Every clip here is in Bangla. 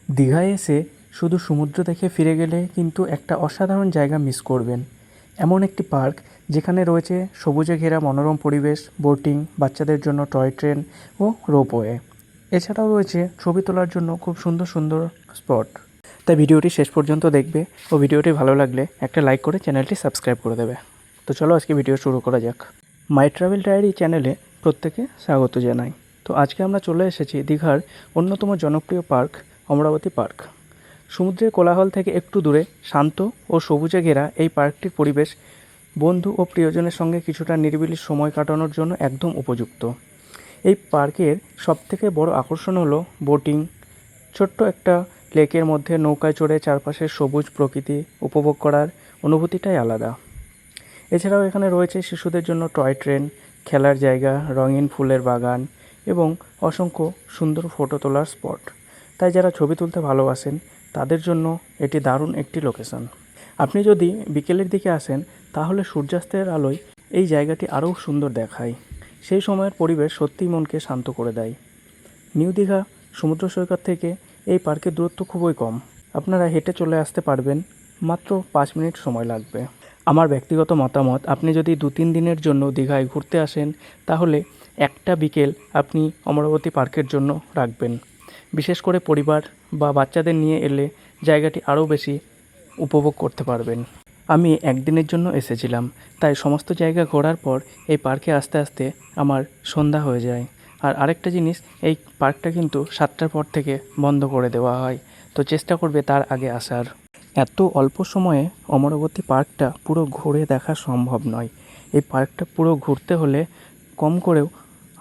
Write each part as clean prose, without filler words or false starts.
দীঘায় এসে শুধু সমুদ্র দেখে ফিরে গেলে কিন্তু একটা অসাধারণ জায়গা মিস করবেন। এমন একটি পার্ক যেখানে রয়েছে সবুজে ঘেরা মনোরম পরিবেশ, বোটিং, বাচ্চাদের জন্য টয় ট্রেন ও রোপওয়ে। এছাড়াও রয়েছে ছবি তোলার জন্য খুব সুন্দর সুন্দর স্পট। তাই ভিডিওটি শেষ পর্যন্ত দেখবে ও ভিডিওটি ভালো লাগলে একটা লাইক করে চ্যানেলটি সাবস্ক্রাইব করে দেবে। তো চলো আজকে ভিডিও শুরু করা যাক। মাই ট্রাভেল ডায়েরি চ্যানেলে প্রত্যেকে স্বাগত জানাই। তো আজকে আমরা চলে এসেছি দীঘার অন্যতম জনপ্রিয় পার্ক অমরাবতী পার্ক। সমুদ্রের কোলাহল থেকে একটু দূরে শান্ত ও সবুজে ঘেরা এই পার্কটির পরিবেশ বন্ধু ও প্রিয়জনের সঙ্গে কিছুটা নিরিবিলি সময় কাটানোর জন্য একদম উপযুক্ত। এই পার্কের সবথেকে বড় আকর্ষণ হলো বোটিং। ছোট্ট একটা লেকের মধ্যে নৌকায় চড়ে চারপাশের সবুজ প্রকৃতি উপভোগ করার অনুভূতিটাই আলাদা। এছাড়াও এখানে রয়েছে শিশুদের জন্য টয় ট্রেন, খেলার জায়গা, রঙিন ফুলের বাগান এবং অসংখ্য সুন্দর ফটো তোলার স্পট। তাই যারা ছবি তুলতে ভালোবাসেন তাদের জন্য এটি দারুণ একটি লোকেশন। আপনি যদি বিকেলের দিকে আসেন তাহলে সূর্যাস্তের আলোয় এই জায়গাটি আরও সুন্দর দেখায়। সেই সময়ের পরিবেশ সত্যিই মনকে শান্ত করে দেয়। নিউ দীঘা সমুদ্র সৈকত থেকে এই পার্কের দূরত্ব খুবই কম। আপনারা হেঁটে চলে আসতে পারবেন, মাত্র 5 মিনিট সময় লাগবে। আমার ব্যক্তিগত মতামত, আপনি যদি 2-3 দিনের জন্য দীঘায় ঘুরতে আসেন তাহলে একটা বিকেল আপনি অমরাবতী পার্কের জন্য রাখবেন। বিশেষ করে পরিবার বা বাচ্চাদের নিয়ে এলে জায়গাটি আরও বেশি উপভোগ করতে পারবেন। আমি একদিনের জন্য এসেছিলাম, তাই সমস্ত জায়গা ঘোরার পর এই পার্কে আসতে আসতে আমার সন্ধ্যা হয়ে যায়। আর আরেকটা জিনিস, এই পার্কটা কিন্তু 7টার পর থেকে বন্ধ করে দেওয়া হয়, তো চেষ্টা করবে তার আগে আসার। এত অল্প সময়ে অমরাবতী পার্কটা পুরো ঘুরে দেখা সম্ভব নয়। এই পার্কটা পুরো ঘুরতে হলে কম করেও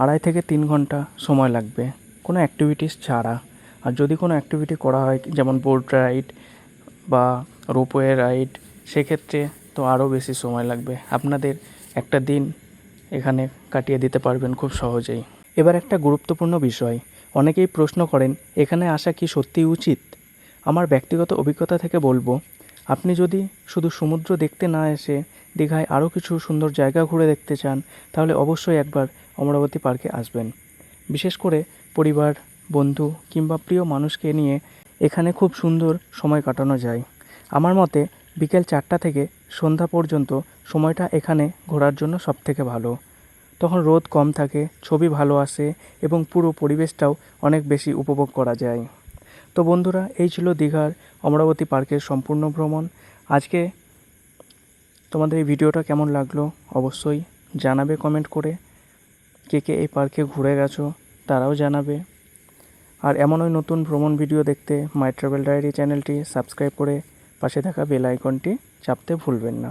2.5 থেকে 3 ঘন্টা সময় লাগবে, কোনো অ্যাক্টিভিটিস ছাড়া। আর যদি কোনো অ্যাক্টিভিটি করা হয় যেমন বোট রাইড বা রোপওয়ে রাইড, সেক্ষেত্রে তো আরও বেশি সময় লাগবে। আপনাদের একটা দিন এখানে কাটিয়ে দিতে পারবেন খুব সহজেই। এবার একটা গুরুত্বপূর্ণ বিষয়, অনেকেই প্রশ্ন করেন এখানে আসা কি সত্যিই উচিত? আমার ব্যক্তিগত অভিজ্ঞতা থেকে বলবো, আপনি যদি শুধু সমুদ্র দেখতে না এসে দীঘায় আরও কিছু সুন্দর জায়গা ঘুরে দেখতে চান তাহলে অবশ্যই একবার অমরাবতী পার্কে আসবেন। বিশেষ করে পরিবার, বন্ধু কিংবা প্রিয় মানুষকে নিয়ে এখানে খুব সুন্দর সময় কাটানো যায়। আমার মতে বিকেল 4টা থেকে সন্ধ্যা পর্যন্ত সময়টা এখানে ঘোরার জন্য সবথেকে ভালো। তখন রোদ কম থাকে, ছবি ভালো আসে এবং পুরো পরিবেশটাও অনেক বেশি উপভোগ করা যায়। তো বন্ধুরা, এই ছিল দীঘার অমরাবতী পার্কের সম্পূর্ণ ভ্রমণ। আজকে তোমাদের এই ভিডিওটা কেমন লাগলো অবশ্যই জানাবে কমেন্ট করে। কে কে এই পার্কে ঘুরে গেছো তারাও জানাবে। আর এমনই নতুন ভ্রমণ ভিডিও দেখতে মাই ট্রাভেল ডায়েরি চ্যানেলটি সাবস্ক্রাইব করে পাশে থাকা বেল আইকনটি চাপতে ভুলবেন না।